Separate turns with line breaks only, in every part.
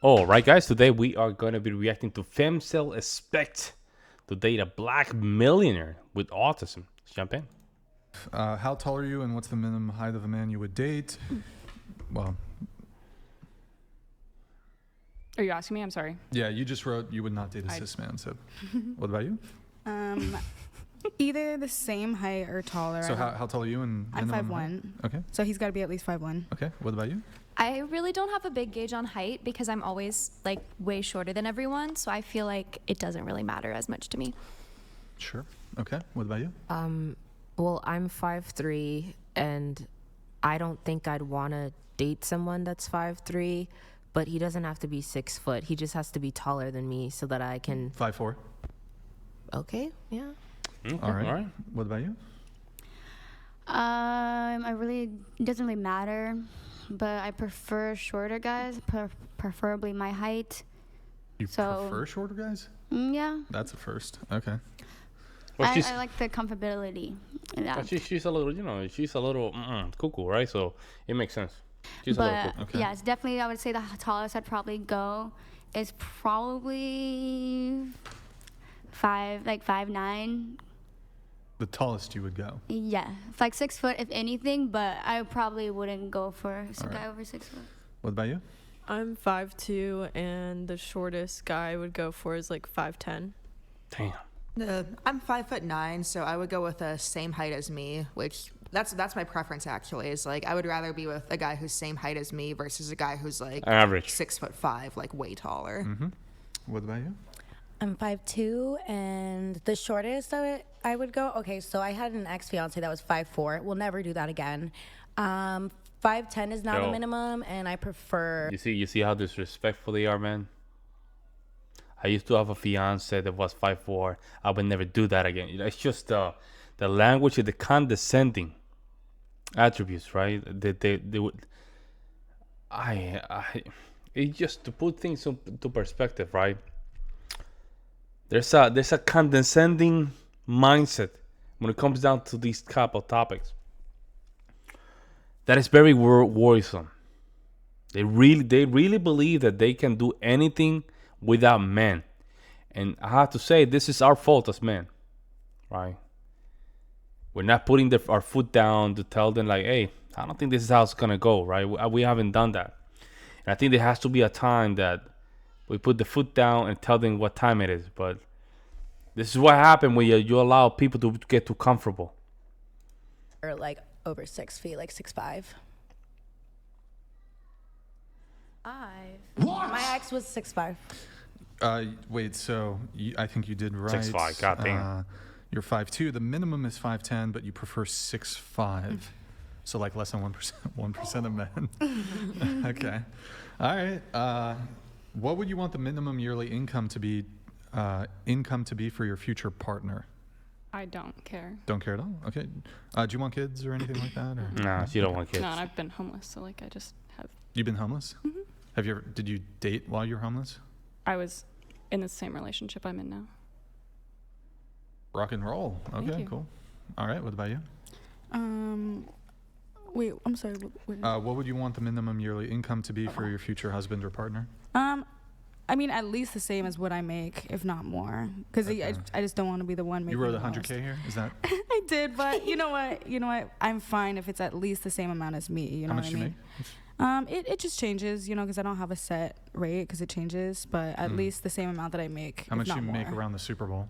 All right, guys. Today we are going to be reacting to Femcel expect to date a black millionaire with autism. Champagne.
How tall are you, and what's the minimum height of a man you would date? Well,
Are you asking me? I'm sorry.
yeah, you just wrote you would not date a cis man. So, what about you?
Either the same height or taller.
So how tall are you? And
I'm
minimum
5'1".
height? Okay.
So he's got to be at least 5'1".
Okay. What about you?
I really don't have a big gauge on height because I'm always like way shorter than everyone. So I feel like it doesn't really matter as much to me.
Sure. Okay. What about you?
Well, I'm 5'3", and I don't think I'd want to date someone that's 5'3", but he doesn't have to be 6 foot. He just has to be taller than me so that I can.
5'4".
Okay, yeah.
Okay,
All right. What about you?
It doesn't really matter, but I prefer shorter guys, preferably my height.
You
So-
prefer shorter guys?
Yeah,
That's a first. Okay.
Well,
I like the comfortability in that.
she's a little, she's a little cuckoo, right? So it makes sense. She's a little
But
cuckoo.
Okay.
yeah, it's definitely, I would say the tallest I'd probably go is probably 5'9".
The tallest you would go.
Yeah, like 6 foot if anything, but I probably wouldn't go for some
All right.
guy over 6 foot.
What about you?
I'm 5'2", and the shortest guy I would go for is like 5'10".
Damn.
I'm 5'9", so I would go with the same height as me, which that's my preference actually. Is like I would rather be with a guy who's same height as me versus a guy who's like
Average.
6'5", like way taller.
Mm-hmm. What about you?
I'm 5'2", and the shortest I would go. Okay, so I had an ex-fiance that was 5'4". We'll never do that again. 5'10" is now
Yo.
the minimum, and I prefer.
You see how disrespectful they are, man. I used to have a fiance that was 5'4". I would never do that again. It's just the language of the condescending attributes, right? They would. It's just to put things into perspective, right? There's a condescending mindset when it comes down to these type of topics. That is very worrisome. They really believe that they can do anything without men. And I have to say, this is our fault as men, right? We're not putting our foot down to tell them like, hey, I don't think this is how it's going to go, right? We haven't done that. And I think there has to be a time that we put the foot down and tell them what time it is. But this is what happened when you allow people to get too comfortable.
Or like over 6 feet, like 6'5". My ex was 6'5".
Wait. So I think you did right.
6'5", God damn.
You're 5'2". The minimum is 5'10", but you prefer 6'5". So like less than 1%. 1% of men. Okay. All right. What would you want the minimum yearly income to be? For your future partner?
I don't care.
Don't care at all. Okay. Do you want kids or anything like that? Or?
Nah, she don't want kids.
No, and I've been homeless, so like I just have.
You've been homeless? Mm-hmm. Have you ever? Did you date while you were homeless?
I was in the same relationship I'm in now.
Rock and roll.
Thank
Okay,
you.
cool. All right. What about you?
Wait, I'm sorry.
What would you want the minimum yearly income to be for your future husband or partner?
I mean, at least the same as what I make, if not more. Because
Okay.
I just don't want to be the one making
You wrote
the
100K
most.
here. Is that
I did, but you know what? I'm fine if it's at least the same amount as me. You know
how much
what
you
I
make?
mean? It just changes, because I don't have a set rate because it changes. But at least the same amount that I make.
How
if
much
not
you make
more.
around the Super Bowl?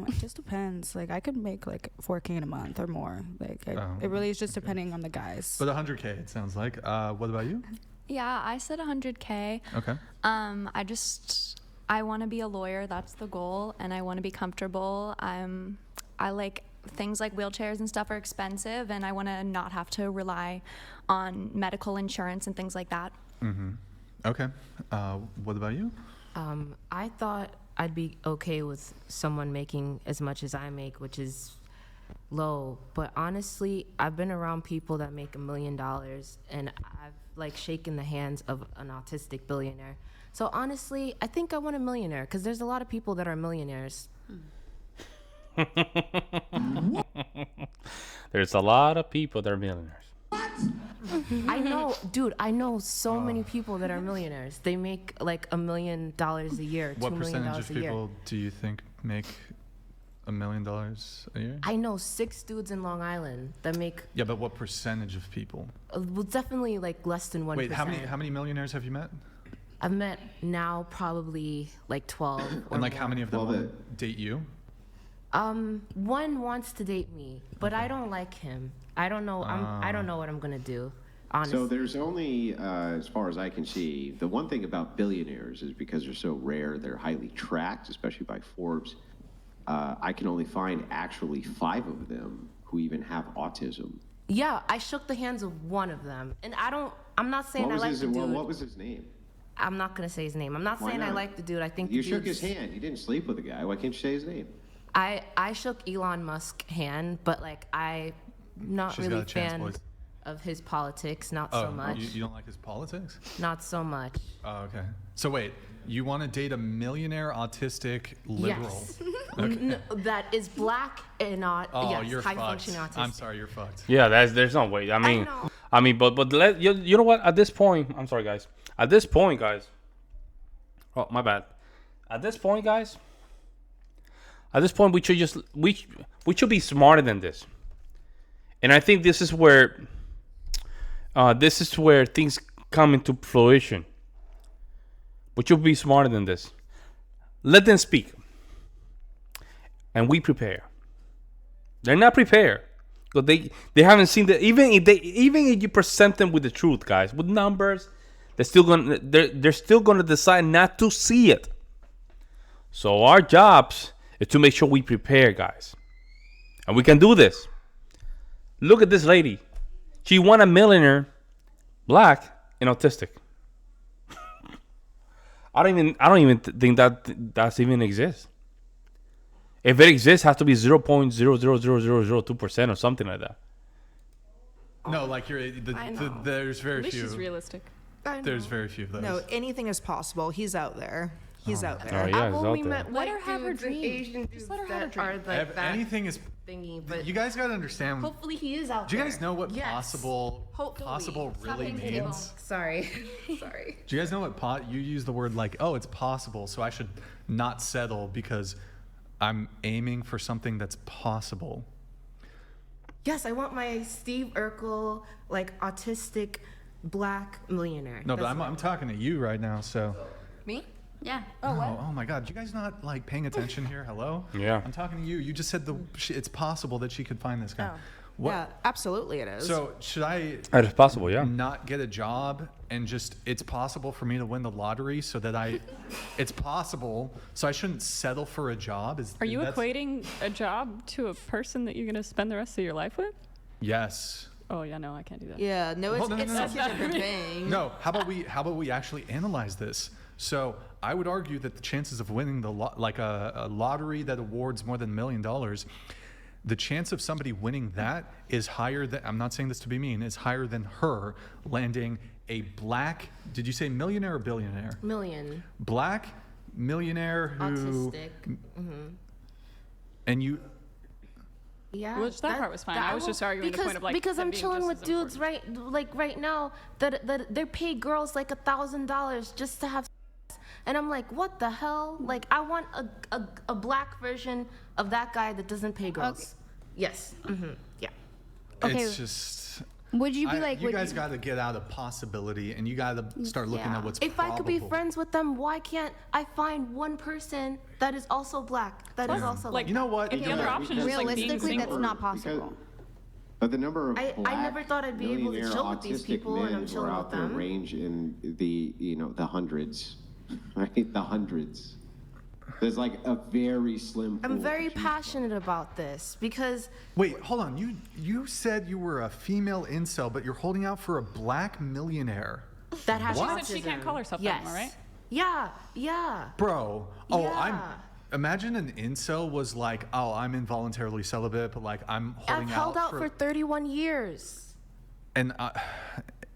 It just depends. Like I could make like 4K in a month or more. Like it really is just depending on the guys.
But 100K, it sounds like. What about you?
Yeah, I said 100K.
Okay.
I want to be a lawyer. That's the goal, and I want to be comfortable. I like things like wheelchairs and stuff are expensive, and I want to not have to rely on medical insurance and things like that.
Mm-hmm. Okay. What about you?
I thought I'd be okay with someone making as much as I make, which is low. But honestly, I've been around people that make $1 million, and I've like shaken the hands of an autistic billionaire. So honestly, I think I want a millionaire because there's a lot of people that are millionaires.
There's a lot of people that are millionaires. What?
I know, dude. I know so many people that are millionaires. They make like $1 million a year,
What
$2 million
percentage of
a year.
people do you think make $1 million a year?
I know 6 dudes in Long Island that make
Yeah, but what percentage of people?
well, definitely like less than 1%.
Wait, how many millionaires have you met?
I've met now probably like 12. Or
And like
more.
how many of them want to date you?
One wants to date me, but I don't like him. I don't know. I don't know what I'm gonna do. Honestly.
So there's only, as far as I can see, the one thing about billionaires is because they're so rare, they're highly tracked, especially by Forbes. I can only find actually 5 of them who even have autism.
Yeah, I shook the hands of one of them, and I'm not saying I like the dude.
What was his name?
I'm not gonna say his name. I'm not
Why
saying I
not?
like the dude. I think
You
the
shook his
dude's-
hand. You didn't sleep with the guy. Why can't you say his name?
I shook Elon Musk's hand, but like I'm not
She's
really
got a chance,
fan
boys.
of his politics. Not
Oh,
so much.
you don't like his politics?
Not so much.
Oh, okay. So wait, you want to date a millionaire autistic liberal?
Yes.
Okay.
That is black and not
Oh,
yes,
you're
high
fucked.
functioning autistic.
I'm sorry, you're fucked.
Yeah, there's no way.
know.
But you know what? At this point, I'm sorry, guys. At this point, guys. Oh, my bad. At this point, guys. At this point, we should be smarter than this. And I think this is where things come into fruition. We should be smarter than this. Let them speak, and we prepare. They're not prepared because they haven't seen that. Even if you present them with the truth, guys, with numbers, they're still gonna decide not to see it. So our jobs is to make sure we prepare, guys, and we can do this. Look at this lady. She won a millionaire, black and autistic. I don't even think that even exists. If it exists, it has to be 0.00002% or something like that.
No, like there's very
At least
few.
she's realistic.
There's very few of those.
No, anything is possible. He's out there. He's out there.
Oh yeah,
I've
it's
only
out there.
met
Let her
white
have her
dudes and
dream.
Asian
Just
dudes
let her have her
that are
dream.
like that
Anything is.
thingy, but
You guys gotta understand.
hopefully he is out
Do you
there.
guys know what
Yes.
possible
Hopefully.
really means?
Sorry. Sorry.
Do you guys know what you use the word like, oh, it's possible, so I should not settle because I'm aiming for something that's possible.
Yes, I want my Steve Urkel, like autistic black millionaire.
No, but
That's
I'm talking to you right now, so.
me.
Yeah.
Oh my God, you guys not like paying attention here? Hello?
Yeah.
I'm talking to you. You just said it's possible that she could find this guy.
Oh.
What?
Yeah, absolutely it is.
So should I
That is possible, yeah.
not get a job and just it's possible for me to win the lottery so that it's possible, so I shouldn't settle for a job?
Are you equating a job to a person that you're going to spend the rest of your life with?
Yes.
Oh, yeah, no, I can't do that.
yeah, no, it's,
Well, no,
it's
no, no.
such a different thing.
No, how about we actually analyze this? So I would argue that the chances of winning a lottery that awards more than $1 million, the chance of somebody winning that is higher than, I'm not saying this to be mean, is higher than her landing a black, did you say millionaire or billionaire?
Million.
Black millionaire who,
Autistic.
and you,
Yeah.
Which that part was fine. I was just arguing the point of, like,
because
them
I'm
being
chilling
just
with
as
dudes right now that they pay girls like $1,000 just to have sex. And I'm like, what the hell? Like, I want a black version of that guy that doesn't pay girls.
Okay.
Yes. Yeah.
Okay.
it's just,
Would you be like?
you
would
guys got to get out of possibility and you got to start looking at what's
If I could be
probable.
friends with them, why can't I find one person that is also black? That is
Plus,
also
like,
You know what?
If
You
the
know
other
what?
option is, like, being
realistically, that's
single.
not possible.
But the number of
I
black
never thought I'd be able to
millionaire
chill with these
autistic
people, and
men
I'm chilling
were
with
out there
them.
range in the hundreds, right? The hundreds. There's like a very slim.
I'm
pool
very
to choose
passionate about this because
Wait, hold on. You said you were a female incel, but you're holding out for a black millionaire.
that has
She
autism.
said she can't call herself
yes.
that, am I right?
Yeah.
Bro, oh,
Yeah.
imagine an incel was like, oh, I'm involuntarily celibate, but like I'm
I've
holding
held out
for
for 31 years.
and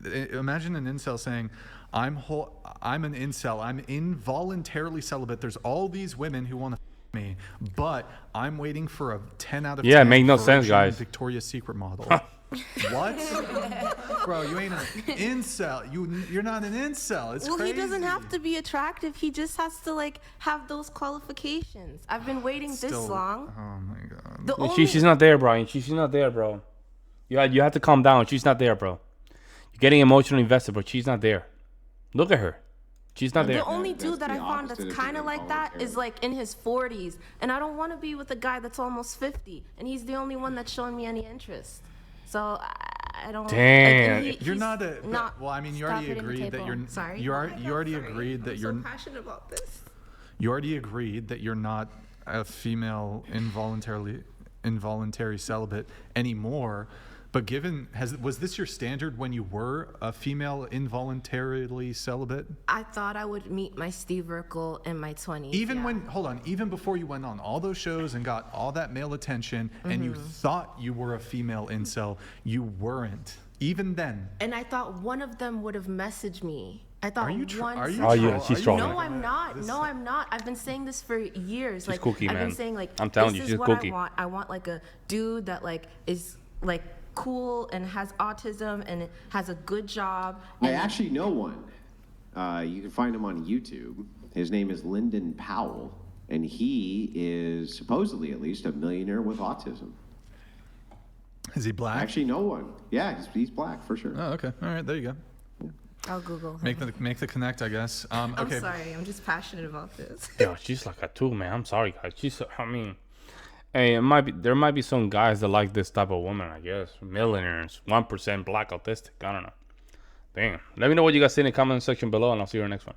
imagine an incel saying, I'm an incel. I'm involuntarily celibate. There's all these women who want to me, but I'm waiting for a 10 out of 10.
Yeah, it make no
Virgin
sense, guys.
Victoria's Secret model. What? Bro, you ain't an incel. You're not an incel. It's crazy.
He doesn't have to be attractive. He just has to like have those qualifications. I've been waiting this long.
Oh my god.
She's not there, Brian. She's not there, bro. You have to calm down. She's not there, bro. You're getting emotionally invested, but she's not there. Look at her. She's not there.
The only dude that I found that's kind of like that is like in his 40s, and I don't want to be with a guy that's almost 50, and he's the only one that's showing me any interest. So I don't.
Damn.
You're not a. Well, I mean, you already agreed that you're.
Sorry.
You already agreed that you're.
I'm so passionate about this.
You already agreed that you're not a female involuntary celibate anymore. But was this your standard when you were a female involuntarily celibate?
I thought I would meet my Steve Urkel in my 20s.
Even before you went on all those shows and got all that male attention, and you thought you were a female incel, you weren't. Even then.
And I thought one of them would have messaged me. I thought
she's trolling.
No, I'm not. No, I'm not. I've been saying this for years.
She's kooky, man.
I've been saying like,
I'm telling
this
you,
is
she's
what
kooky.
I want. I want like a dude that like is like cool and has autism and has a good job.
I actually know one. You can find him on YouTube. His name is Lyndon Powell, and he is supposedly at least a millionaire with autism.
Is he black?
I actually know one. Yeah, he's black for sure.
Oh, okay. All right, there you go.
I'll Google him.
Make the connect, I guess. Okay.
I'm sorry. I'm just passionate about this.
Yo, she's like a tool, man. I'm sorry, guys. Hey, there might be some guys that like this type of woman, I guess. Millionaires, 1% black autistic. I don't know. Damn. Let me know what you guys say in the comment section below, and I'll see you in the next one.